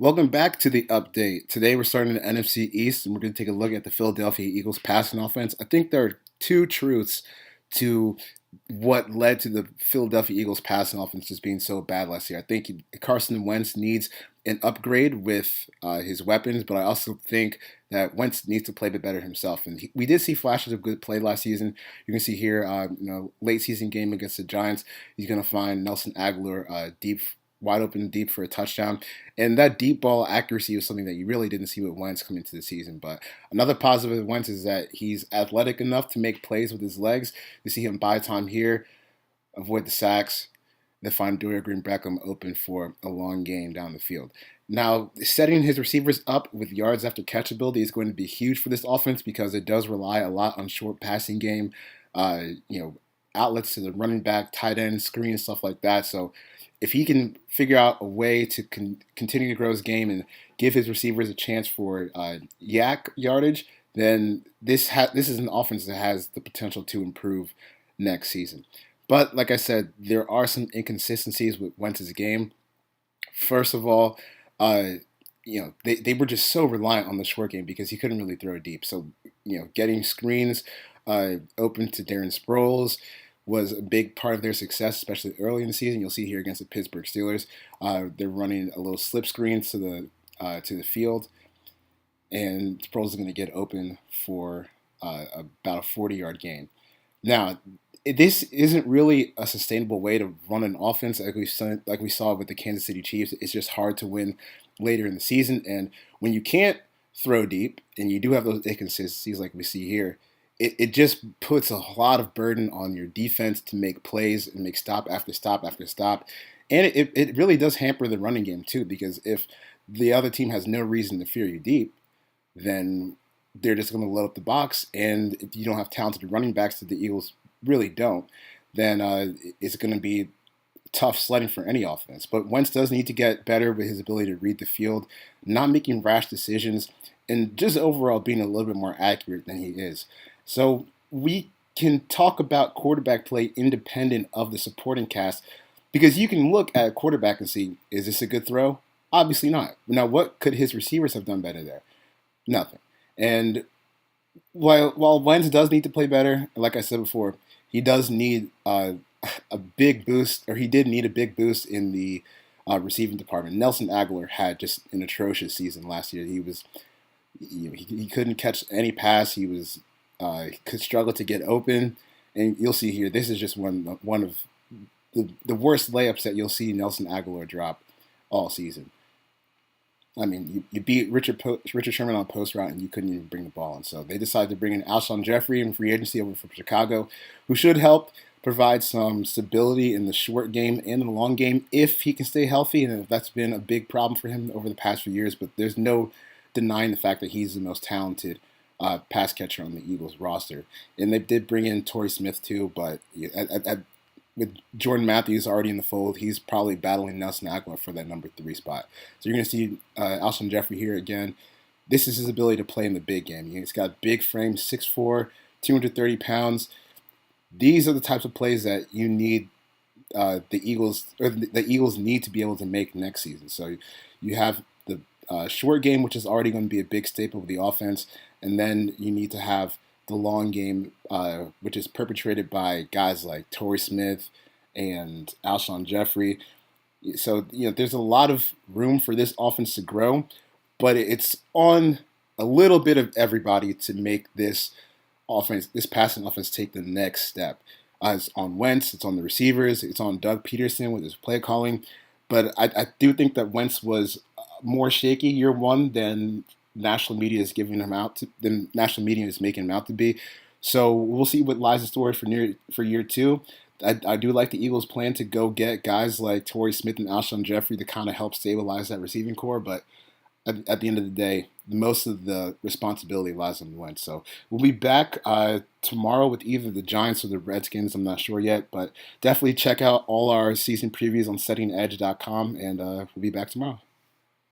Welcome back to the update. Today we're starting the NFC East and we're going to take a look at the Philadelphia Eagles passing offense. I think there are two truths to what led to the Philadelphia Eagles passing offense just being so bad last year. I think Carson Wentz needs an upgrade with his weapons, but I also think that Wentz needs to play a bit better himself. And we did see flashes of good play last season. You can see here, late season game against the Giants, he's going to find Nelson Aguilar deep wide open deep for a touchdown. And that deep ball accuracy was something that you really didn't see with Wentz coming into the season. But another positive with Wentz is that he's athletic enough to make plays with his legs. You see him buy time here, avoid the sacks, then find Dorian Green Beckham open for a long game down the field. Now, setting his receivers up with yards after catch ability is going to be huge for this offense because it does rely a lot on short passing game, outlets to the running back, tight end, screen, stuff like that. So if he can figure out a way to continue to grow his game and give his receivers a chance for yak yardage, then this is an offense that has the potential to improve next season. But like I said, there are some inconsistencies with Wentz's game. First of all, they were just so reliant on the short game because he couldn't really throw deep. So, getting screens open to Darren Sproles was a big part of their success, especially early in the season. You'll see here against the Pittsburgh Steelers, they're running a little slip screen to the field, and Sproles is going to get open for about a 40-yard gain. Now, this isn't really a sustainable way to run an offense like we saw with the Kansas City Chiefs. It's just hard to win later in the season, and when you can't throw deep and you do have those inconsistencies like we see here, it just puts a lot of burden on your defense to make plays and make stop after stop after stop. And it really does hamper the running game too, because if the other team has no reason to fear you deep, then they're just going to load up the box. And if you don't have talented running backs that the Eagles really don't, then it's going to be tough sledding for any offense. But Wentz does need to get better with his ability to read the field, not making rash decisions, and just overall being a little bit more accurate than he is. So we can talk about quarterback play independent of the supporting cast because you can look at a quarterback and see, is this a good throw? Obviously not. Now, what could his receivers have done better there? Nothing. And while Wentz does need to play better, like I said before, he does need a big boost, or he did need a big boost in the receiving department. Nelson Aguilar had just an atrocious season last year. He couldn't catch any pass. He could struggle to get open, and you'll see here. This is just one of the worst layups that you'll see Nelson Aguilar drop all season. I mean, you beat Richard Sherman on post route, and you couldn't even bring the ball in. So they decided to bring in Alshon Jeffrey in free agency over from Chicago, who should help provide some stability in the short game and in the long game if he can stay healthy. And that's been a big problem for him over the past few years. But there's no denying the fact that he's the most talented pass catcher on the Eagles roster. And they did bring in Torrey Smith too, but with Jordan Matthews already in the fold, he's probably battling Nelson Aguilar for that number 3 spot. So you're going to see Alshon Jeffrey here again. This is his ability to play in the big game. He's got big frame, 6'4", 230 pounds. These are the types of plays that you need the Eagles need to be able to make next season. So you have the short game, which is already going to be a big staple of the offense, and then you need to have the long game, which is perpetrated by guys like Torrey Smith and Alshon Jeffrey. So there's a lot of room for this offense to grow, but it's on a little bit of everybody to make this passing offense, take the next step. It's on Wentz, it's on the receivers, it's on Doug Peterson with his play calling. But I do think that Wentz was more shaky year one than national media is making him out to be. So we'll see what lies in store for year two. I do like the Eagles' plan to go get guys like Torrey Smith and Alshon Jeffrey to kind of help stabilize that receiving core, but at the end of the day, most of the responsibility lies on Wentz. So we'll be back tomorrow with either the Giants or the Redskins. I'm not sure yet, but definitely check out all our season previews on settingedge.com, and we'll be back tomorrow.